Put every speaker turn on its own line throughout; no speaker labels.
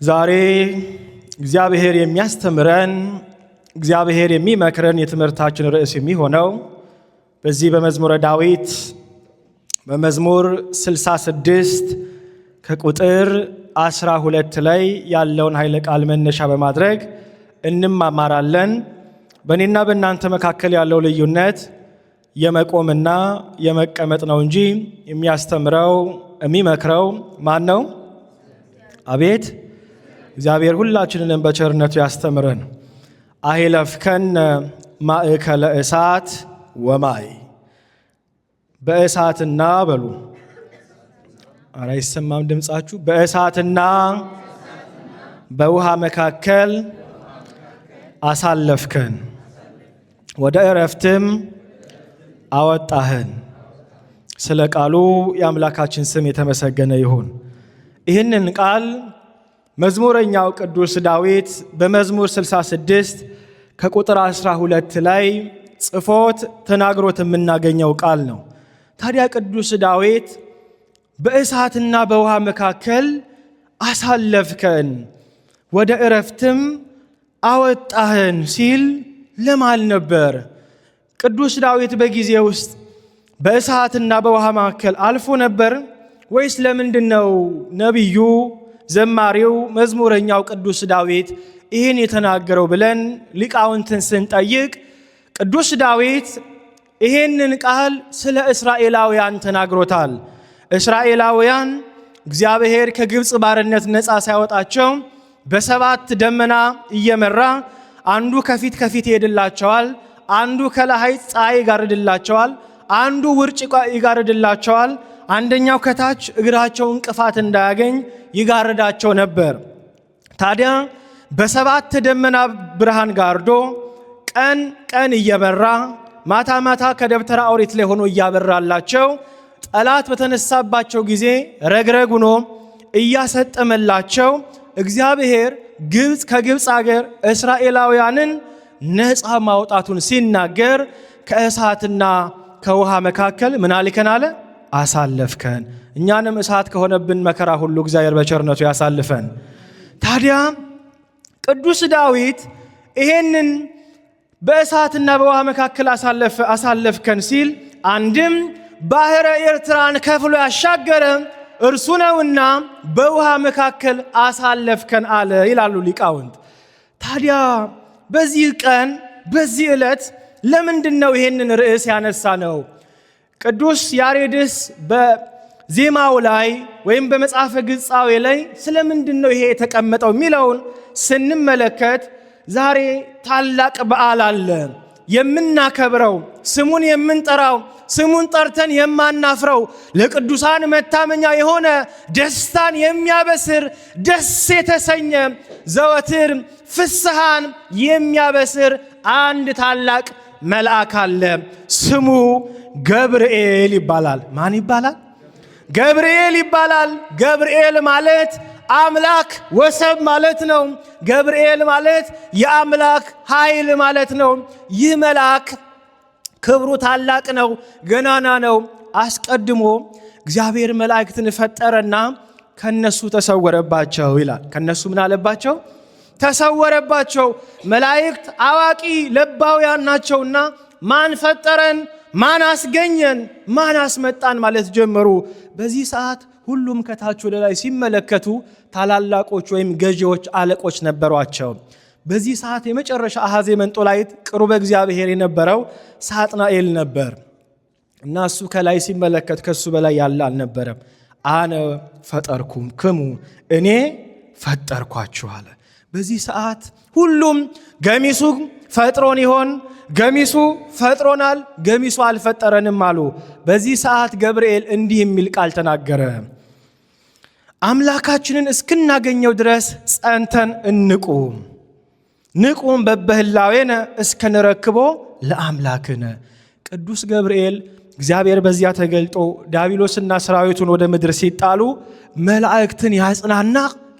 ዛሬ እግዚአብሔር የሚያስተምረን እግዚአብሔር የሚመክረን የትምህርታችን ርዕስ የሚሆነው በዚህ በመዝሙረ ዳዊት በመዝሙር 66 ከቁጥር 12 ላይ ያለውን ኃይለ ቃል መነሻ በማድረግ እንማማራለን። በእኔና በእናንተ መካከል ያለው ልዩነት የመቆምና የመቀመጥ ነው እንጂ የሚያስተምረው የሚመክረው ማን ነው? አቤት እግዚአብሔር ሁላችንንም በቸርነቱ ያስተምረን። አሂለፍከነ ማእከለ እሳት ወማይ፣ በእሳትና በሉ ኧረ አይሰማም ድምጻችሁ። በእሳትና በውሃ መካከል አሳለፍከን፣ ወደ እረፍትም አወጣህን። ስለ ቃሉ የአምላካችን ስም የተመሰገነ ይሁን። ይህንን ቃል መዝሙረኛው ቅዱስ ዳዊት በመዝሙር 66 ከቁጥር 12 ላይ ጽፎት ተናግሮት የምናገኘው ቃል ነው። ታዲያ ቅዱስ ዳዊት በእሳትና በውሃ መካከል አሳለፍከን ወደ እረፍትም አወጣህን ሲል ለማል ነበር? ቅዱስ ዳዊት በጊዜ ውስጥ በእሳትና በውሃ መካከል አልፎ ነበር ወይስ ለምንድን ነው ነቢዩ ዘማሪው መዝሙረኛው ቅዱስ ዳዊት ይህን የተናገረው ብለን ሊቃውንትን ስንጠይቅ ቅዱስ ዳዊት ይህንን ቃል ስለ እስራኤላውያን ተናግሮታል። እስራኤላውያን እግዚአብሔር ከግብፅ ባርነት ነፃ ሲያወጣቸው በሰባት ደመና እየመራ አንዱ ከፊት ይሄድላቸዋል፣ አንዱ ከላይ ፀሐይ ይጋርድላቸዋል፣ አንዱ ውርጭ ይጋርድላቸዋል፣ አንደኛው ከታች እግራቸው እንቅፋት እንዳያገኝ ይጋርዳቸው ነበር። ታዲያ በሰባት ደመና ብርሃን ጋርዶ ቀን ቀን እየበራ ማታ ማታ ከደብተራ ኦሪት ላይ ሆኖ እያበራላቸው ጠላት በተነሳባቸው ጊዜ ረግረግ ሆኖ እያሰጠመላቸው እግዚአብሔር ከግብፅ አገር እስራኤላውያንን ነፃ ማውጣቱን ሲናገር ከእሳትና ከውሃ መካከል ምን አልከን አለ? አሳለፍከን። እኛንም እሳት ከሆነብን መከራ ሁሉ እግዚአብሔር በቸርነቱ ያሳልፈን። ታዲያ ቅዱስ ዳዊት ይሄንን በእሳትና በውሃ መካከል አሳለፍከን ሲል አንድም ባህረ ኤርትራን ከፍሎ ያሻገረ እርሱ ነውና በውሃ መካከል አሳለፍከን አለ ይላሉ ሊቃውንት። ታዲያ በዚህ ቀን በዚህ ዕለት ለምንድን ነው ይሄንን ርዕስ ያነሳ ነው? ቅዱስ ያሬድስ በዜማው ላይ ወይም በመጽሐፈ ግጻዌ ላይ ስለምንድን ነው ይሄ የተቀመጠው የሚለውን ስንመለከት ዛሬ ታላቅ በዓል አለ የምናከብረው፣ ስሙን የምንጠራው፣ ስሙን ጠርተን የማናፍረው፣ ለቅዱሳን መታመኛ የሆነ ደስታን የሚያበስር ደስ የተሰኘ ዘወትር ፍስሐን የሚያበስር አንድ ታላቅ መልአክ አለ። ስሙ ገብርኤል ይባላል። ማን ይባላል? ገብርኤል ይባላል። ገብርኤል ማለት አምላክ ወሰብ ማለት ነው። ገብርኤል ማለት የአምላክ ኃይል ማለት ነው። ይህ መልአክ ክብሩ ታላቅ ነው፣ ገናና ነው። አስቀድሞ እግዚአብሔር መላእክትን ፈጠረና ከነሱ ተሰወረባቸው ይላል። ከነሱ ምን አለባቸው? ተሰወረባቸው። መላእክት አዋቂ ለባውያን ናቸውና ማን ፈጠረን፣ ማን አስገኘን፣ ማን አስመጣን ማለት ጀመሩ። በዚህ ሰዓት ሁሉም ከታች ወደ ላይ ሲመለከቱ ታላላቆች ወይም ገዢዎች አለቆች ነበሯቸው። በዚህ ሰዓት የመጨረሻ አሃዜ መንጦላይት ቅሩበ እግዚአብሔር የነበረው ሳጥናኤል ነበር እና እሱ ከላይ ሲመለከት ከሱ በላይ ያለ አልነበረም። አነ ፈጠርኩም ክሙ፣ እኔ ፈጠርኳችሁ አለ። በዚህ ሰዓት ሁሉም ገሚሱ ፈጥሮን ይሆን፣ ገሚሱ ፈጥሮናል፣ ገሚሱ አልፈጠረንም አሉ። በዚህ ሰዓት ገብርኤል እንዲህ የሚል ቃል ተናገረ። አምላካችንን እስክናገኘው ድረስ ጸንተን ንቁም በበህላዌነ እስከንረክቦ ለአምላክነ። ቅዱስ ገብርኤል እግዚአብሔር በዚያ ተገልጦ ዳቢሎስና ሰራዊቱን ወደ ምድር ሲጣሉ መላእክትን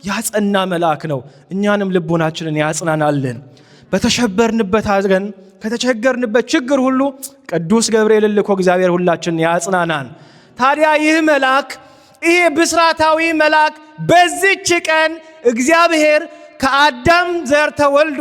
ያጸና መልአክ ነው። እኛንም ልቦናችንን ያጽናናልን። በተሸበርንበት ሐዘን ከተቸገርንበት ችግር ሁሉ ቅዱስ ገብርኤል ልኮ እግዚአብሔር ሁላችንን ያጽናናን። ታዲያ ይህ መልአክ ይሄ ብስራታዊ መልአክ በዚች ቀን እግዚአብሔር ከአዳም ዘር ተወልዶ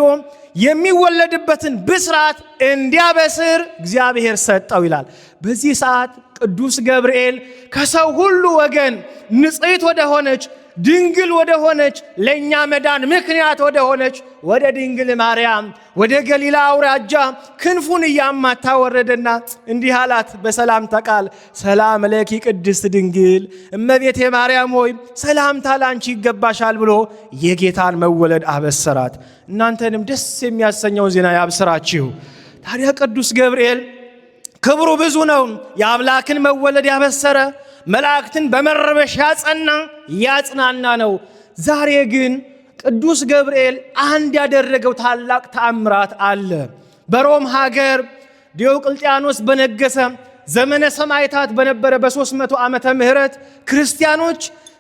የሚወለድበትን ብስራት እንዲያበስር እግዚአብሔር ሰጠው ይላል። በዚህ ሰዓት ቅዱስ ገብርኤል ከሰው ሁሉ ወገን ንጽሕት ወደ ሆነች ድንግል ወደ ሆነች ለእኛ መዳን ምክንያት ወደ ሆነች ወደ ድንግል ማርያም ወደ ገሊላ አውራጃ ክንፉን እያማታ ወረደና እንዲህ አላት በሰላምታ ቃል፣ ሰላም ለኪ ቅድስት ድንግል እመቤቴ ማርያም ሆይ ሰላምታ ላንቺ ይገባሻል ብሎ የጌታን መወለድ አበሰራት። እናንተንም ደስ የሚያሰኘው ዜና ያብስራችሁ። ታዲያ ቅዱስ ገብርኤል ክብሩ ብዙ ነው። የአምላክን መወለድ ያበሰረ፣ መላእክትን በመረበሽ ያጸና ያጽናና ነው። ዛሬ ግን ቅዱስ ገብርኤል አንድ ያደረገው ታላቅ ተአምራት አለ። በሮም ሀገር ዲዮቅልጥያኖስ በነገሰ ዘመነ ሰማዕታት በነበረ በ300 ዓመተ ምህረት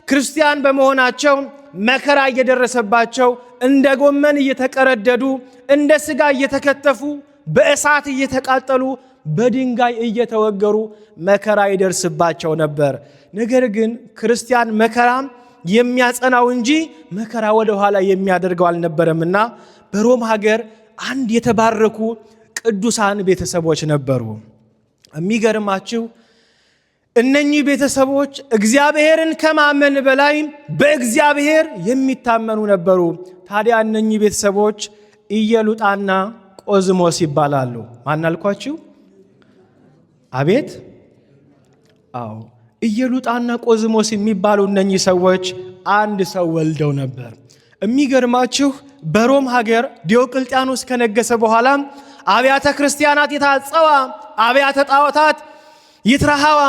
ክርስቲያን በመሆናቸው መከራ እየደረሰባቸው እንደ ጎመን እየተቀረደዱ እንደ ሥጋ እየተከተፉ በእሳት እየተቃጠሉ በድንጋይ እየተወገሩ መከራ ይደርስባቸው ነበር። ነገር ግን ክርስቲያን መከራም የሚያጸናው እንጂ መከራ ወደ ኋላ የሚያደርገው አልነበረምና በሮም ሀገር አንድ የተባረኩ ቅዱሳን ቤተሰቦች ነበሩ። የሚገርማችሁ እነኚህ ቤተሰቦች እግዚአብሔርን ከማመን በላይ በእግዚአብሔር የሚታመኑ ነበሩ። ታዲያ እነኚህ ቤተሰቦች ኢየሉጣና ቆዝሞስ ይባላሉ። ማን አልኳችሁ? አቤት! አዎ፣ ኢየሉጣና ቆዝሞስ የሚባሉ እነኚህ ሰዎች አንድ ሰው ወልደው ነበር። የሚገርማችሁ በሮም ሀገር ዲዮቅልጥያኖስ ከነገሰ በኋላ አብያተ ክርስቲያናት የታጸዋ፣ አብያተ ጣዖታት ይትረሃዋ፣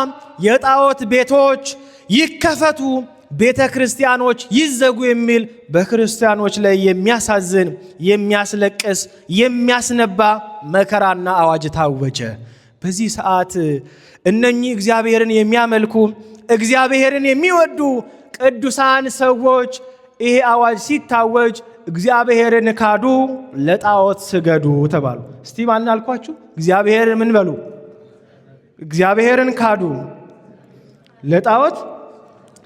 የጣዖት ቤቶች ይከፈቱ፣ ቤተ ክርስቲያኖች ይዘጉ የሚል በክርስቲያኖች ላይ የሚያሳዝን የሚያስለቅስ የሚያስነባ መከራና አዋጅ ታወጀ። በዚህ ሰዓት እነኚህ እግዚአብሔርን የሚያመልኩ እግዚአብሔርን የሚወዱ ቅዱሳን ሰዎች ይሄ አዋጅ ሲታወጅ እግዚአብሔርን ካዱ፣ ለጣዖት ስገዱ ተባሉ። እስቲ ማን አልኳችሁ? እግዚአብሔርን ምን በሉ? እግዚአብሔርን ካዱ፣ ለጣዖት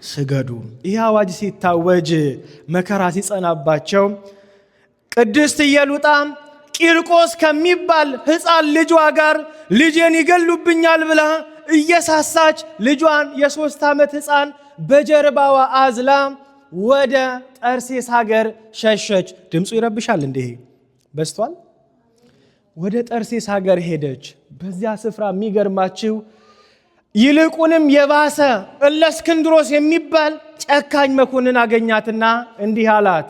ስገዱ። ይህ አዋጅ ሲታወጅ መከራ ሲጸናባቸው ቅድስት ኢየሉጣ ቂርቆስ ከሚባል ሕፃን ልጇ ጋር ልጄን ይገሉብኛል ብላ እየሳሳች ልጇን የ3 ዓመት ሕፃን በጀርባዋ አዝላ ወደ ጠርሴስ ሀገር ሸሸች። ድምፁ ይረብሻል እንዴ? በስቷል። ወደ ጠርሴስ ሀገር ሄደች። በዚያ ስፍራ የሚገርማችሁ ይልቁንም የባሰ እለእስክንድሮስ የሚባል ጨካኝ መኮንን አገኛትና እንዲህ አላት፣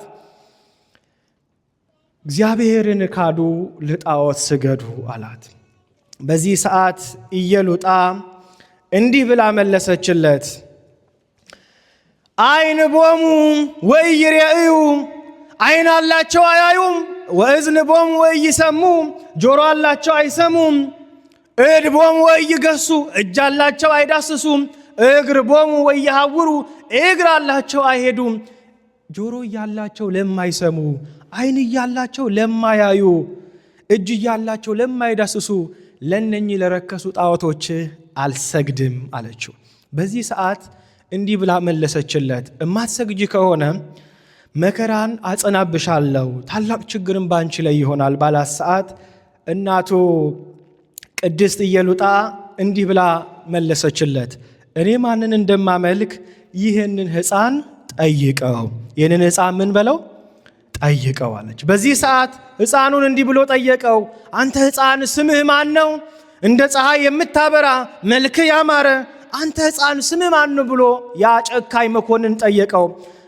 እግዚአብሔርን ካዱ፣ ለጣዖት ስገዱ አላት። በዚህ ሰዓት ኢየሉጣ እንዲህ ብላ መለሰችለት፣ አይን ቦሙ ወኢይሬእዩ፣ አይን አላቸው አያዩም፣ ወእዝን ቦሙ ወኢይሰሙ፣ ጆሮ አላቸው አይሰሙም፣ እድ ቦሙ ወኢይገሱ፣ እጅ አላቸው አይዳስሱም፣ እግር ቦሙ ወኢይሐውሩ፣ እግር አላቸው አይሄዱም። ጆሮ እያላቸው ለማይሰሙ፣ አይን እያላቸው ለማያዩ፣ እጅ እያላቸው ለማይዳስሱ ለነኚህ ለረከሱ ጣዖቶች አልሰግድም አለችው። በዚህ ሰዓት እንዲህ ብላ መለሰችለት፣ እማትሰግጂ ከሆነ መከራን አጸናብሻለሁ፣ ታላቅ ችግርን ባንቺ ላይ ይሆናል ባላት ሰዓት እናቱ ቅድስት ኢየሉጣ እንዲህ ብላ መለሰችለት፣ እኔ ማንን እንደማመልክ ይህንን ሕፃን ጠይቀው። ይህንን ሕፃን ምን በለው? ጠይቀው አለች። በዚህ ሰዓት ሕፃኑን እንዲህ ብሎ ጠየቀው፣ አንተ ሕፃን ስምህ ማን ነው? እንደ ፀሐይ የምታበራ መልክህ ያማረ አንተ ሕፃን ስምህ ማን ነው ብሎ ያ ጨካኝ መኮንን ጠየቀው።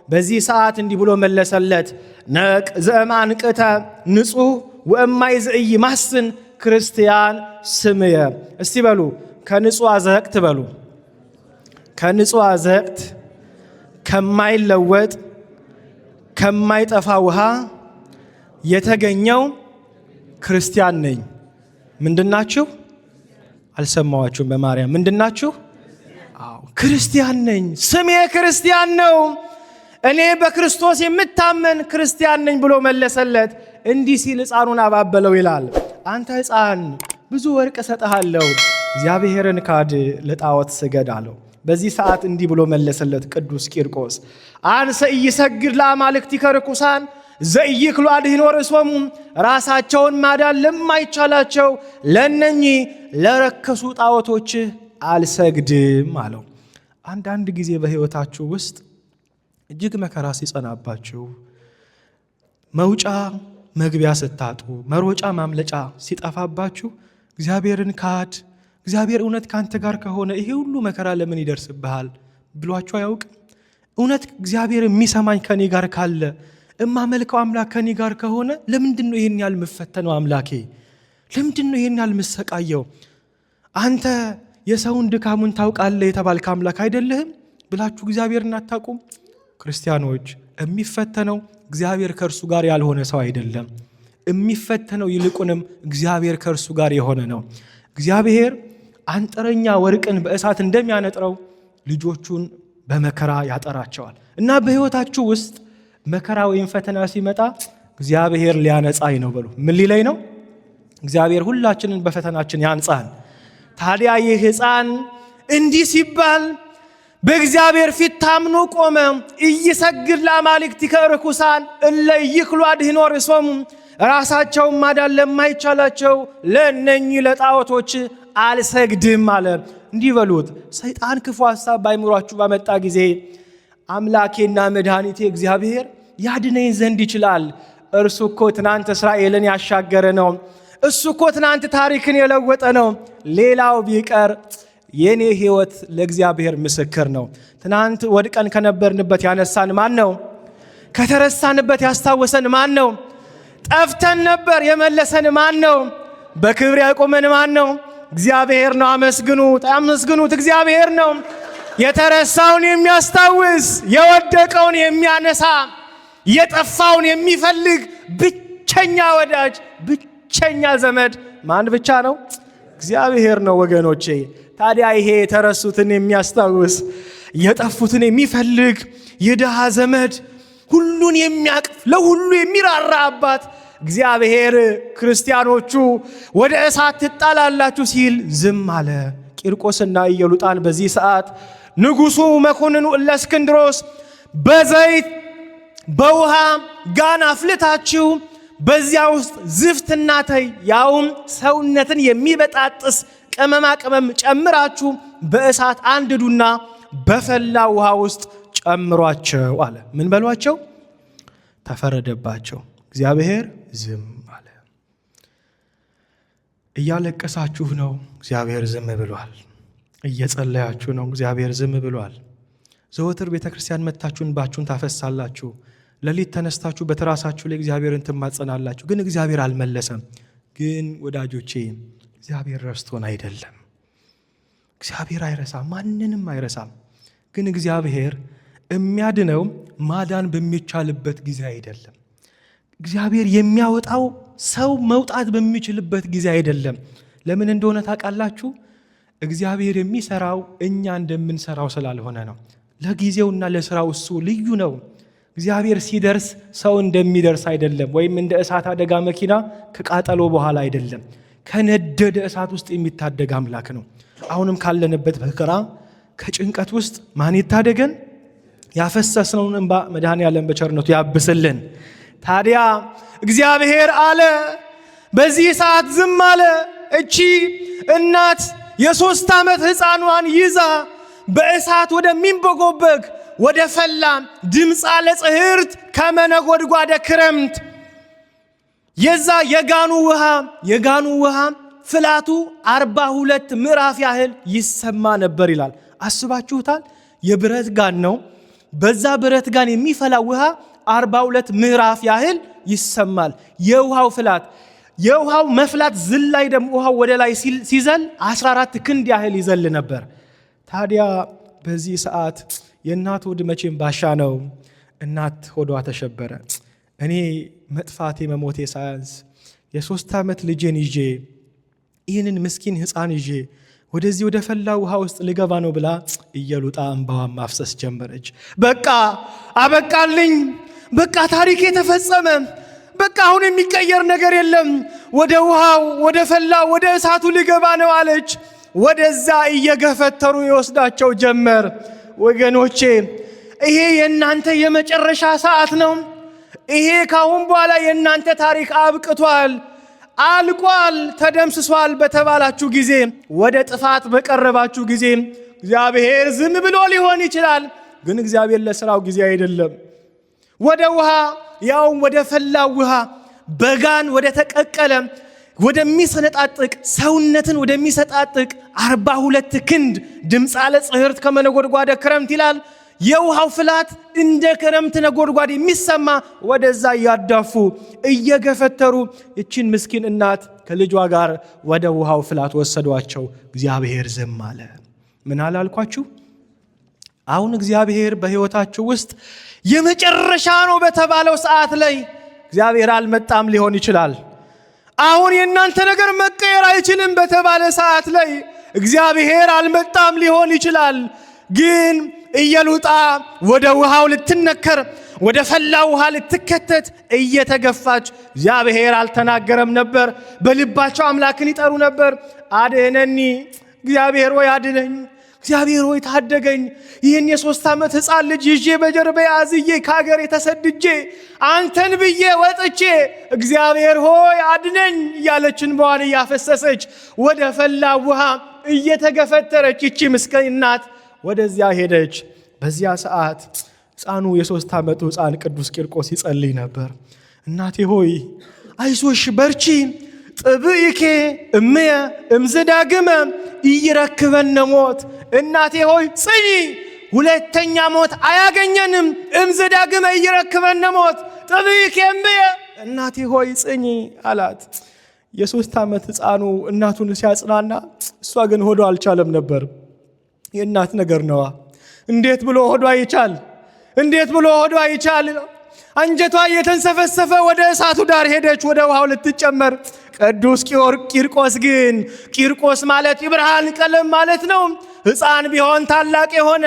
በዚህ ሰዓት እንዲህ ብሎ መለሰለት፣ ነቅ ዘእማንቅተ ንጹሕ ወእማይ ዘኢይማስን ክርስቲያን ስምየ። እስቲ በሉ ከንጹሕ አዘቅት በሉ፣ ከንጹሕ አዘቅት ከማይለወጥ ከማይጠፋ ውሃ የተገኘው ክርስቲያን ነኝ። ምንድናችሁ? አልሰማዋችሁም? በማርያም ምንድናችሁ? አዎ ክርስቲያን ነኝ፣ ስሜ ክርስቲያን ነው፣ እኔ በክርስቶስ የምታመን ክርስቲያን ነኝ ብሎ መለሰለት። እንዲህ ሲል ሕፃኑን አባበለው ይላል፣ አንተ ሕፃን ብዙ ወርቅ እሰጥሃለሁ፣ እግዚአብሔርን ካድ፣ ለጣዖት ስገድ አለው። በዚህ ሰዓት እንዲህ ብሎ መለሰለት ቅዱስ ቂርቆስ አንሰ ኢይሰግድ ለአማልክቲከ ርኩሳን ዘኢይክሉ አድኅኖ ርእሶሙ ራሳቸውን ማዳን ለማይቻላቸው ለነኚህ ለረከሱ ጣዖቶች አልሰግድም አለው። አንዳንድ ጊዜ በሕይወታችሁ ውስጥ እጅግ መከራ ሲጸናባችሁ መውጫ መግቢያ ስታጡ መሮጫ ማምለጫ ሲጠፋባችሁ እግዚአብሔርን ካድ እግዚአብሔር እውነት ካንተ ጋር ከሆነ ይሄ ሁሉ መከራ ለምን ይደርስብሃል ብሏችሁ አያውቅም? እውነት እግዚአብሔር የሚሰማኝ ከኔ ጋር ካለ እማመልከው አምላክ ከኔ ጋር ከሆነ ለምንድነው ይሄን ያህል መፈተነው አምላኬ? ለምንድነው ይሄን ያህል መሰቃየው? አንተ የሰውን ድካሙን ታውቃለህ የተባልክ አምላክ አይደለህም ብላችሁ እግዚአብሔርን አታውቁም? ክርስቲያኖች የሚፈተነው እግዚአብሔር ከእርሱ ጋር ያልሆነ ሰው አይደለም። የሚፈተነው ይልቁንም እግዚአብሔር ከእርሱ ጋር የሆነ ነው። እግዚአብሔር አንጥረኛ ወርቅን በእሳት እንደሚያነጥረው ልጆቹን በመከራ ያጠራቸዋል። እና በሕይወታችሁ ውስጥ መከራ ወይም ፈተና ሲመጣ እግዚአብሔር ሊያነጻኝ ነው በሉ። ምን ሊለኝ ነው? እግዚአብሔር ሁላችንን በፈተናችን ያንጻል። ታዲያ ይህ ሕፃን እንዲህ ሲባል በእግዚአብሔር ፊት ታምኖ ቆመ። ኢይሰግድ ለአማልክቲከ ርኩሳን እለ ኢይክሉ አድኅኖ ርእሶሙ ራሳቸውን ማዳን ለማይቻላቸው ለእነኚህ ለጣዖቶች አልሰግድም አለ። እንዲህ በሉት፣ ሰይጣን ክፉ ሐሳብ ባይምሯችሁ ባመጣ ጊዜ አምላኬና መድኃኒቴ እግዚአብሔር ያድነኝ ዘንድ ይችላል። እርሱ እኮ ትናንት እስራኤልን ያሻገረ ነው። እሱ እኮ ትናንት ታሪክን የለወጠ ነው። ሌላው ቢቀር የኔ ሕይወት ለእግዚአብሔር ምስክር ነው። ትናንት ወድቀን ከነበርንበት ያነሳን ማን ነው? ከተረሳንበት ያስታወሰን ማን ነው? ጠፍተን ነበር የመለሰን ማን ነው? በክብር ያቆመን ማን ነው? እግዚአብሔር ነው። አመስግኑት፣ አመስግኑት። እግዚአብሔር ነው። የተረሳውን የሚያስታውስ የወደቀውን የሚያነሳ የጠፋውን የሚፈልግ ብቸኛ ወዳጅ ብቸኛ ዘመድ ማን ብቻ ነው? እግዚአብሔር ነው ወገኖቼ። ታዲያ ይሄ የተረሱትን የሚያስታውስ የጠፉትን የሚፈልግ የድሃ ዘመድ ሁሉን የሚያቅፍ ለሁሉ የሚራራ አባት እግዚአብሔር ክርስቲያኖቹ ወደ እሳት ትጣላላችሁ ሲል ዝም አለ። ቂርቆስና ኢየሉጣን በዚህ ሰዓት ንጉሡ መኮንኑ እለእስክንድሮስ በዘይት በውሃ ጋን አፍልታችሁ በዚያ ውስጥ ዝፍትና ተይ ያውም ሰውነትን የሚበጣጥስ ቅመማ ቅመም ጨምራችሁ በእሳት አንድዱና በፈላ ውሃ ውስጥ ጨምሯቸው አለ። ምን በሏቸው? ተፈረደባቸው። እግዚአብሔር ዝም አለ። እያለቀሳችሁ ነው፣ እግዚአብሔር ዝም ብሏል። እየጸለያችሁ ነው፣ እግዚአብሔር ዝም ብሏል። ዘወትር ቤተክርስቲያን መጥታችሁ እንባችሁን ታፈሳላችሁ። ሌሊት ተነስታችሁ በትራሳችሁ ላይ እግዚአብሔርን ትማጸናላችሁ። ግን እግዚአብሔር አልመለሰም። ግን ወዳጆቼ እግዚአብሔር ረስቶን አይደለም። እግዚአብሔር አይረሳም፣ ማንንም አይረሳም። ግን እግዚአብሔር የሚያድነው ማዳን በሚቻልበት ጊዜ አይደለም። እግዚአብሔር የሚያወጣው ሰው መውጣት በሚችልበት ጊዜ አይደለም። ለምን እንደሆነ ታውቃላችሁ? እግዚአብሔር የሚሰራው እኛ እንደምንሰራው ስላልሆነ ነው። ለጊዜውና ለስራው እሱ ልዩ ነው። እግዚአብሔር ሲደርስ ሰው እንደሚደርስ አይደለም። ወይም እንደ እሳት አደጋ መኪና ከቃጠሎ በኋላ አይደለም። ከነደደ እሳት ውስጥ የሚታደግ አምላክ ነው። አሁንም ካለንበት መከራ ከጭንቀት ውስጥ ማን ይታደገን? ያፈሰስነውን እንባ መድኃኔዓለም በቸርነቱ ያብስልን። ታዲያ እግዚአብሔር አለ፣ በዚህ ሰዓት ዝም አለ። እቺ እናት የ3 ዓመት ሕፃኗን ይዛ በእሳት ወደሚንበጎበግ ወደ ፈላ ድምፃ ለጽህርት ከመነጎድጓደ ክረምት የዛ የጋኑ ውሃ ፍላቱ 42 ምዕራፍ ያህል ይሰማ ነበር ይላል። አስባችሁታል? የብረት ጋን ነው። በዛ ብረት ጋን የሚፈላ ውሃ 42 ምዕራፍ ያህል ይሰማል። የውሃው መፍላት ዝላይ ደግሞ ውሃው ወደ ላይ ሲዘል 14 ክንድ ያህል ይዘል ነበር። ታዲያ በዚህ ሰዓት የእናት ሆድ መቼም ባሻ ነው። እናት ሆዷ ተሸበረ። እኔ መጥፋቴ መሞቴ ሳያንስ የ3 ዓመት ልጄን ይዤ ይህንን ምስኪን ሕፃን ይዤ ወደዚህ ወደ ፈላ ውሃ ውስጥ ልገባ ነው ብላ ኢየሉጣ እንባዋን ማፍሰስ ጀመረች። በቃ አበቃልኝ፣ በቃ ታሪኬ ተፈጸመ፣ በቃ አሁን የሚቀየር ነገር የለም፣ ወደ ውሃው ወደ ፈላ ወደ እሳቱ ልገባ ነው አለች። ወደዛ እየገፈተሩ ይወስዳቸው ጀመር። ወገኖቼ ይሄ የእናንተ የመጨረሻ ሰዓት ነው። ይሄ ካሁን በኋላ የእናንተ ታሪክ አብቅቷል፣ አልቋል፣ ተደምስሷል በተባላችሁ ጊዜ፣ ወደ ጥፋት በቀረባችሁ ጊዜ እግዚአብሔር ዝም ብሎ ሊሆን ይችላል። ግን እግዚአብሔር ለሥራው ጊዜ አይደለም። ወደ ውሃ ያውም ወደ ፈላው ውሃ በጋን ወደ ተቀቀለ ወደሚሰነጣጥቅ ሰውነትን ወደሚሰጣጥቅ 42 ክንድ ድምፅ አለ ጽህርት ከመነጎድጓደ ክረምት ይላል። የውሃው ፍላት እንደ ክረምት ነጎድጓድ የሚሰማ ወደዛ ያዳፉ እየገፈተሩ እቺን ምስኪን እናት ከልጇ ጋር ወደ ውሃው ፍላት ወሰዷቸው። እግዚአብሔር ዝም አለ። ምን አላልኳችሁ? አሁን እግዚአብሔር በሕይወታችሁ ውስጥ የመጨረሻ ነው በተባለው ሰዓት ላይ እግዚአብሔር አልመጣም ሊሆን ይችላል። አሁን የእናንተ ነገር መቀየር አይችልም በተባለ ሰዓት ላይ እግዚአብሔር አልመጣም ሊሆን ይችላል። ግን ኢየሉጣ ወደ ውሃው ልትነከር ወደ ፈላው ውሃ ልትከተት እየተገፋች እግዚአብሔር አልተናገረም ነበር። በልባቸው አምላክን ይጠሩ ነበር። አድነኒ፣ እግዚአብሔር ሆይ አድነኝ፣ እግዚአብሔር ሆይ ታደገኝ፣ ይህን የ3 ዓመት ሕፃን ልጅ ይዤ በጀርባዬ አዝዬ ከሀገር የተሰድጄ አንተን ብዬ ወጥቼ እግዚአብሔር ሆይ አድነኝ እያለችን በኋላ እያፈሰሰች ወደ ፈላው ውሃ እየተገፈተረች ይቺ ምስኪን እናት ወደዚያ ሄደች። በዚያ ሰዓት ሕፃኑ የ3 ዓመቱ ሕፃን ቅዱስ ቂርቆስ ይጸልይ ነበር። እናቴ ሆይ አይዞሽ በርቺ፣ ጥብኢኬ እምየ እምዝዳግመ ኢይረክበነ ሞት። እናቴ ሆይ ጽኚ፣ ሁለተኛ ሞት አያገኘንም። እምዝዳግመ ኢይረክበነ ሞት ጥብኢኬ እምየ፣ እናቴ ሆይ ጽኚ አላት። የ3 ዓመት ሕፃኑ እናቱን ሲያጽናና እሷ ግን ሆዶ አልቻለም ነበር። የእናት ነገር ነዋ። እንዴት ብሎ ሆዷ ይቻል? እንዴት ብሎ ሆዷ ይቻል? አንጀቷ እየተንሰፈሰፈ ወደ እሳቱ ዳር ሄደች፣ ወደ ውሃው ልትጨመር። ቅዱስ ቂርቆስ ግን ቂርቆስ ማለት የብርሃን ቀለም ማለት ነው። ሕፃን ቢሆን ታላቅ የሆነ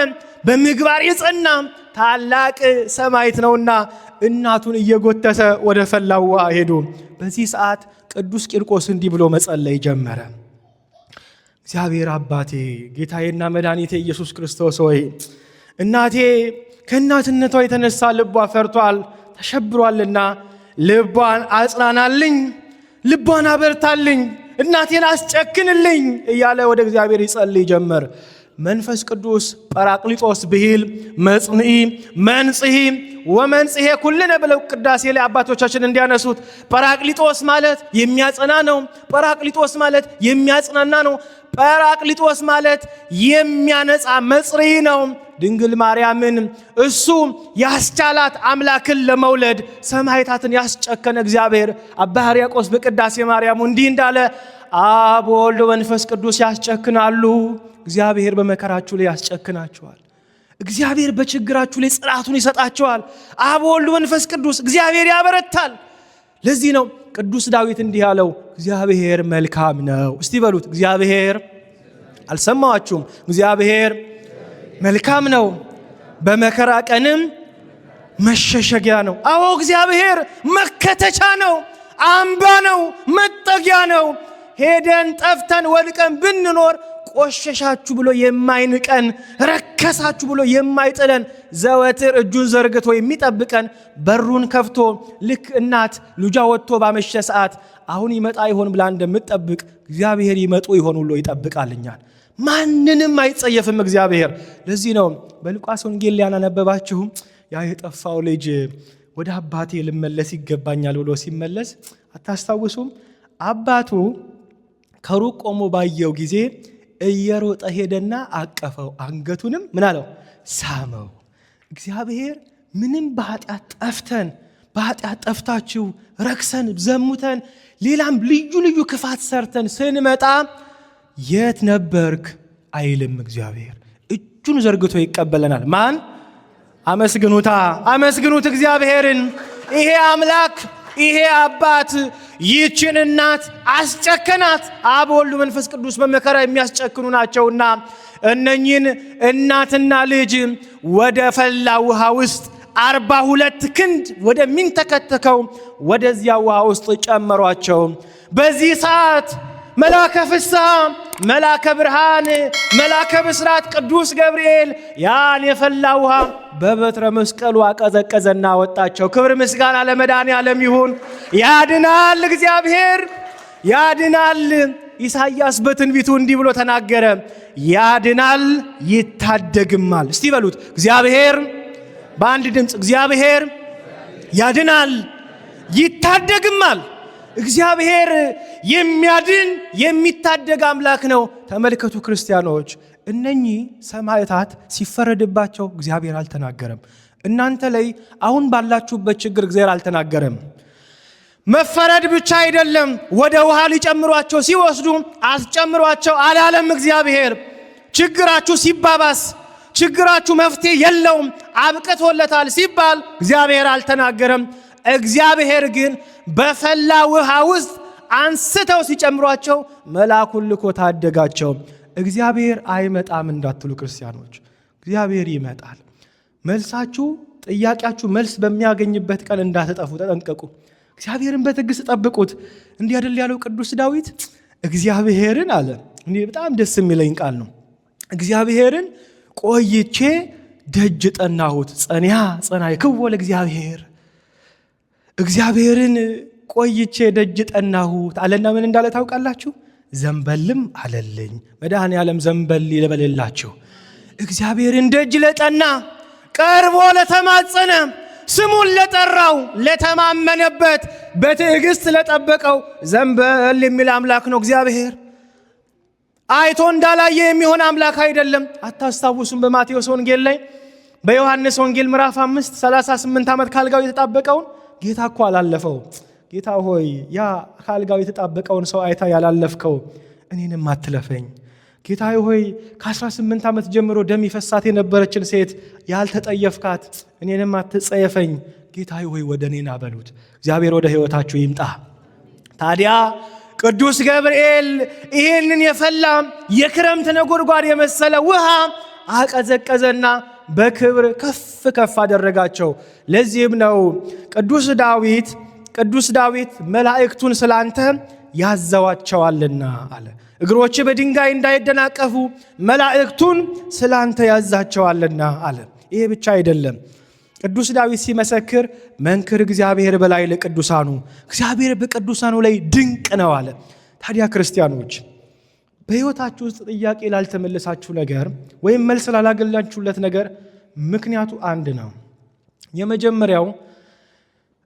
በምግባር የጸና ታላቅ ሰማዕት ነውና እናቱን እየጎተተ ወደ ፈላው ውሃ ሄዱ። በዚህ ሰዓት ቅዱስ ቂርቆስ እንዲህ ብሎ መጸለይ ጀመረ። እግዚአብሔር አባቴ ጌታዬና መድኃኒቴ ኢየሱስ ክርስቶስ ሆይ እናቴ ከእናትነቷ የተነሳ ልቧ ፈርቷል ተሸብሯልና ልቧን አጽናናልኝ፣ ልቧን አበርታልኝ፣ እናቴን አስጨክንልኝ እያለ ወደ እግዚአብሔር ይጸልይ ጀመር። መንፈስ ቅዱስ ጰራቅሊጦስ ብሂል መጽንዒ መንጽሒ ወመንጽሔ ኩልነ ብለው ቅዳሴ ላይ አባቶቻችን እንዲያነሱት ጰራቅሊጦስ ማለት የሚያጸና ነው። ጰራቅሊጦስ ማለት የሚያጽናና ነው። ጰራቅሊጦስ ማለት የሚያነጻ መጽርዒ ነው። ድንግል ማርያምን እሱ ያስቻላት አምላክን ለመውለድ ሰማዕታትን ያስጨከነ እግዚአብሔር አባ ሕርያቆስ በቅዳሴ ማርያሙ እንዲህ እንዳለ አብ ወልድ መንፈስ ቅዱስ ያስጨክናሉ። እግዚአብሔር በመከራችሁ ላይ ያስጨክናችኋል። እግዚአብሔር በችግራችሁ ላይ ጽናቱን ይሰጣችኋል። አብ ወልድ መንፈስ ቅዱስ እግዚአብሔር ያበረታል። ለዚህ ነው ቅዱስ ዳዊት እንዲህ ያለው እግዚአብሔር መልካም ነው። እስቲ በሉት እግዚአብሔር። አልሰማችሁም? እግዚአብሔር መልካም ነው፣ በመከራ ቀንም መሸሸጊያ ነው። አዎ እግዚአብሔር መከተቻ ነው፣ አምባ ነው፣ መጠጊያ ነው። ሄደን ጠፍተን ወድቀን ብንኖር ቆሸሻችሁ ብሎ የማይንቀን፣ ረከሳችሁ ብሎ የማይጥለን፣ ዘወትር እጁን ዘርግቶ የሚጠብቀን፣ በሩን ከፍቶ ልክ እናት ልጇ ወጥቶ ባመሸ ሰዓት አሁን ይመጣ ይሆን ብላ እንደምትጠብቅ እግዚአብሔር ይመጡ ይሆን ሁሉ ይጠብቃልኛል። ማንንም አይጸየፍም እግዚአብሔር። ለዚህ ነው በሉቃስ ወንጌል ያነበባችሁም ያ የጠፋው ልጅ ወደ አባቴ ልመለስ ይገባኛል ብሎ ሲመለስ አታስታውሱም? አባቱ ከሩቅ ቆሞ ባየው ጊዜ እየሮጠ ሄደና አቀፈው፣ አንገቱንም ምን አለው? ሳመው። እግዚአብሔር ምንም በኃጢአት ጠፍታችሁ ረክሰን ዘሙተን ሌላም ልዩ ልዩ ክፋት ሰርተን ስንመጣ የት ነበርክ አይልም። እግዚአብሔር እጁን ዘርግቶ ይቀበለናል። ማን? አመስግኑት እግዚአብሔርን። ይሄ አምላክ ይሄ አባት ይህችን እናት አስጨከናት። አብ ወልድ መንፈስ ቅዱስ በመከራ የሚያስጨክኑ ናቸውና እነኚህን እናትና ልጅ ወደ ፈላ ውሃ ውስጥ 42 ክንድ ወደሚንተከተከው ወደዚያ ውሃ ውስጥ ጨመሯቸው። በዚህ ሰዓት መልአከ ፍስሐ መላከ ብርሃን መላከ ብስራት ቅዱስ ገብርኤል ያን የፈላ ውሃ በበትረ መስቀሉ አቀዘቀዘና ወጣቸው። ክብር ምስጋና ለመድኃኔዓለም ይሁን። ያድናል፣ እግዚአብሔር ያድናል። ኢሳይያስ በትንቢቱ እንዲህ ብሎ ተናገረ፣ ያድናል ይታደግማል። እስቲ በሉት እግዚአብሔር፣ በአንድ ድምፅ እግዚአብሔር ያድናል ይታደግማል። እግዚአብሔር የሚያድን የሚታደግ አምላክ ነው። ተመልከቱ ክርስቲያኖች፣ እነኚህ ሰማዕታት ሲፈረድባቸው እግዚአብሔር አልተናገረም። እናንተ ላይ አሁን ባላችሁበት ችግር እግዚአብሔር አልተናገረም። መፈረድ ብቻ አይደለም፣ ወደ ውሃ ሊጨምሯቸው ሲወስዱ አስጨምሯቸው አላለም እግዚአብሔር። ችግራችሁ ሲባባስ፣ ችግራችሁ መፍትሄ የለውም አብቅቶለታል ሲባል እግዚአብሔር አልተናገረም። እግዚአብሔር ግን በፈላ ውሃ ውስጥ አንስተው ሲጨምሯቸው መልአኩን ልኮ ታደጋቸው። እግዚአብሔር አይመጣም እንዳትሉ ክርስቲያኖች፣ እግዚአብሔር ይመጣል። መልሳችሁ፣ ጥያቄያችሁ መልስ በሚያገኝበት ቀን እንዳትጠፉ ተጠንቀቁ። እግዚአብሔርን በትዕግስት ጠብቁት። እንዲህ አይደል ያለው ቅዱስ ዳዊት? እግዚአብሔርን አለ። እኔ በጣም ደስ የሚለኝ ቃል ነው። እግዚአብሔርን ቆይቼ ደጅ ጠናሁት፣ ጸንያ ጸናይክዎ ለእግዚአብሔር። እግዚአብሔርን ቆይቼ ደጅ ጠናሁት አለና ምን እንዳለ ታውቃላችሁ? ዘንበልም አለልኝ። መድኃኔዓለም ዘንበል ይበልላችሁ። እግዚአብሔርን ደጅ ለጠና፣ ቀርቦ ለተማጸነ፣ ስሙን ለጠራው፣ ለተማመነበት፣ በትዕግስት ለጠበቀው ዘንበል የሚል አምላክ ነው እግዚአብሔር። አይቶ እንዳላየ የሚሆን አምላክ አይደለም። አታስታውሱም? በማቴዎስ ወንጌል ላይ በዮሐንስ ወንጌል ምዕራፍ 5 38 ዓመት ካልጋው የተጣበቀውን ጌታ እኮ አላለፈው። ጌታ ሆይ ያ ካልጋው የተጣበቀውን ሰው አይታ ያላለፍከው እኔንም አትለፈኝ። ጌታ ሆይ ከ18 ዓመት ጀምሮ ደም ይፈሳት የነበረችን ሴት ያልተጠየፍካት እኔንም አትጸየፈኝ። ጌታ ሆይ ወደ እኔ ና በሉት። እግዚአብሔር ወደ ሕይወታችሁ ይምጣ። ታዲያ ቅዱስ ገብርኤል ይሄንን የፈላ የክረምት ነጎድጓድ የመሰለ ውሃ አቀዘቀዘና በክብር ከፍ ከፍ አደረጋቸው። ለዚህም ነው ቅዱስ ዳዊት መላእክቱን ስላንተ ያዘዋቸዋልና አለ። እግሮች በድንጋይ እንዳይደናቀፉ መላእክቱን ስላንተ ያዛቸዋልና አለ። ይሄ ብቻ አይደለም። ቅዱስ ዳዊት ሲመሰክር መንክር እግዚአብሔር በላይ ለቅዱሳኑ፣ እግዚአብሔር በቅዱሳኑ ላይ ድንቅ ነው አለ። ታዲያ ክርስቲያኖች በሕይወታችሁ ውስጥ ጥያቄ ላልተመለሳችሁ ነገር ወይም መልስ ላላገላችሁለት ነገር ምክንያቱ አንድ ነው። የመጀመሪያው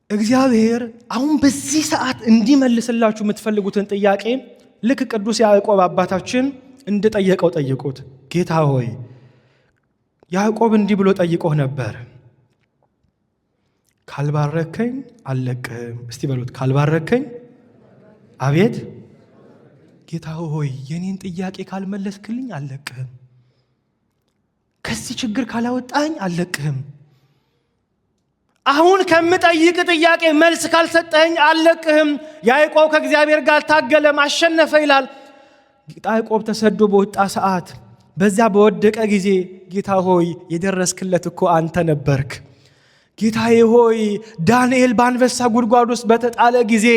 እግዚአብሔር አሁን በዚህ ሰዓት እንዲመልስላችሁ የምትፈልጉትን ጥያቄ ልክ ቅዱስ ያዕቆብ አባታችን እንደጠየቀው ጠይቁት። ጌታ ሆይ ያዕቆብ እንዲህ ብሎ ጠይቆህ ነበር፣ ካልባረከኝ አልለቅህም። እስቲ በሉት፣ ካልባረከኝ። አቤት ጌታ ሆይ የኔን ጥያቄ ካልመለስክልኝ አልለቅህም፣ ከዚህ ችግር ካላወጣኝ አልለቅህም፣ አሁን ከምጠይቅ ጥያቄ መልስ ካልሰጠኝ አልለቅህም። ያዕቆብ ከእግዚአብሔር ጋር ታገለም፣ አሸነፈ ይላል። ያዕቆብ ተሰዶ በወጣ ሰዓት በዚያ በወደቀ ጊዜ ጌታ ሆይ የደረስክለት እኮ አንተ ነበርክ። ጌታዬ ሆይ ዳንኤል በአንበሳ ጉድጓድ ውስጥ በተጣለ ጊዜ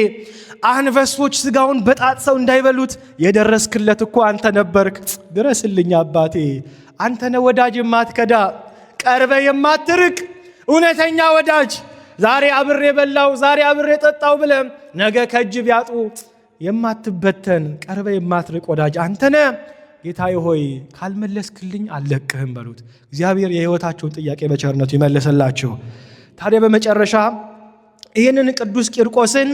አንበሶች ስጋውን በጣጥሰው እንዳይበሉት የደረስክለት እኮ አንተ ነበርክ። ድረስልኝ አባቴ፣ አንተ ነህ ወዳጅ የማትከዳ ቀርበ የማትርቅ እውነተኛ ወዳጅ። ዛሬ አብሬ በላው፣ ዛሬ አብሬ ጠጣው ብለ ነገ ከእጅ ቢያጡ የማትበተን ቀርበ የማትርቅ ወዳጅ አንተ ነህ። ጌታዬ ሆይ ካልመለስክልኝ አልለቅህም በሉት። እግዚአብሔር የሕይወታቸውን ጥያቄ በቸርነቱ ይመልስላችሁ። ታዲያ በመጨረሻ ይህንን ቅዱስ ቂርቆስን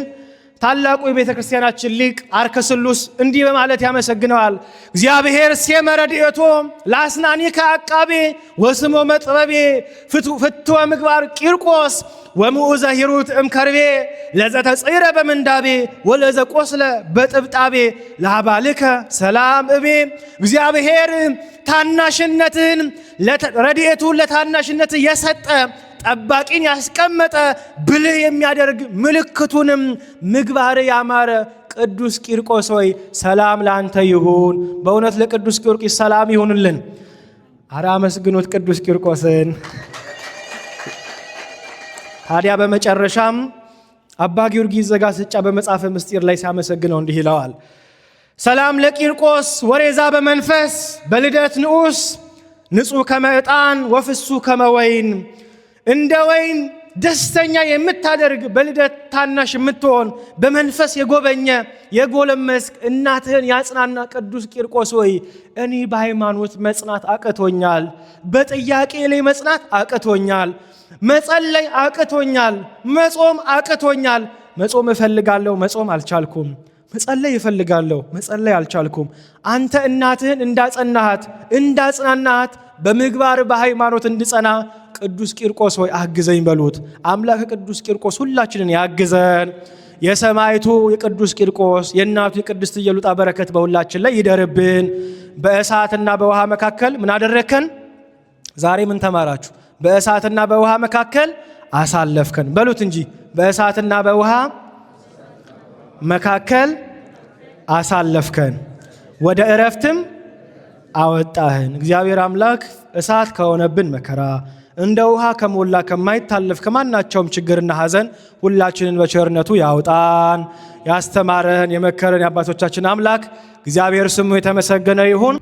ታላቁ የቤተ ክርስቲያናችን ሊቅ አርከስሉስ እንዲህ በማለት ያመሰግነዋል። እግዚአብሔር ሴመ ረድኤቶ ለአስናኒከ አቃቤ ወስሞ መጥበቤ ፍትወ ምግባር ቂርቆስ ወምዑዘ ሂሩት እምከርቤ ለዘተጽይረ በምንዳቤ ወለዘ ቆስለ በጥብጣቤ ለአባልከ ሰላም እቤ። እግዚአብሔር ታናሽነትን ረድኤቱን ለታናሽነት የሰጠ ጠባቂን ያስቀመጠ ብልህ የሚያደርግ ምልክቱንም ምግባር ያማረ ቅዱስ ቂርቆስ ሆይ ሰላም ለአንተ ይሁን። በእውነት ለቅዱስ ቂርቆስ ሰላም ይሁንልን። አረ አመስግኑት ቅዱስ ቂርቆስን። ታዲያ በመጨረሻም አባ ጊዮርጊስ ዘጋስጫ በመጽሐፈ ምስጢር ላይ ሲያመሰግነው እንዲህ ይለዋል። ሰላም ለቂርቆስ ወሬዛ በመንፈስ በልደት ንዑስ ንጹሕ ከመዕጣን ወፍሱ ከመወይን እንደ ወይን ደስተኛ የምታደርግ በልደት ታናሽ የምትሆን በመንፈስ የጎበኘ የጎለመስክ እናትህን ያጽናና ቅዱስ ቂርቆስ ሆይ እኔ በሃይማኖት መጽናት አቅቶኛል፣ በጥያቄ ላይ መጽናት አቅቶኛል፣ መጸለይ አቅቶኛል፣ መጾም አቅቶኛል። መጾም እፈልጋለሁ፣ መጾም አልቻልኩም። መጸለይ እፈልጋለሁ፣ መጸለይ አልቻልኩም። አንተ እናትህን እንዳጸናሃት እንዳጽናናሃት በምግባር በሃይማኖት እንድጸና ቅዱስ ቂርቆስ ሆይ አግዘኝ በሉት። አምላክ ቅዱስ ቂርቆስ ሁላችንን ያግዘን። የሰማዕቱ የቅዱስ ቂርቆስ የእናቱ የቅድስት ኢየሉጣ በረከት በሁላችን ላይ ይደርብን። በእሳትና በውሃ መካከል ምን አደረከን? ዛሬ ምን ተማራችሁ? በእሳትና በውሃ መካከል አሳለፍከን በሉት እንጂ። በእሳትና በውሃ መካከል አሳለፍከን፣ ወደ እረፍትም አወጣህን። እግዚአብሔር አምላክ እሳት ከሆነብን መከራ እንደ ውሃ ከሞላ ከማይታለፍ ከማናቸውም ችግርና ሐዘን ሁላችንን በቸርነቱ ያውጣን። ያስተማረን የመከረን የአባቶቻችን አምላክ እግዚአብሔር ስሙ የተመሰገነ ይሁን።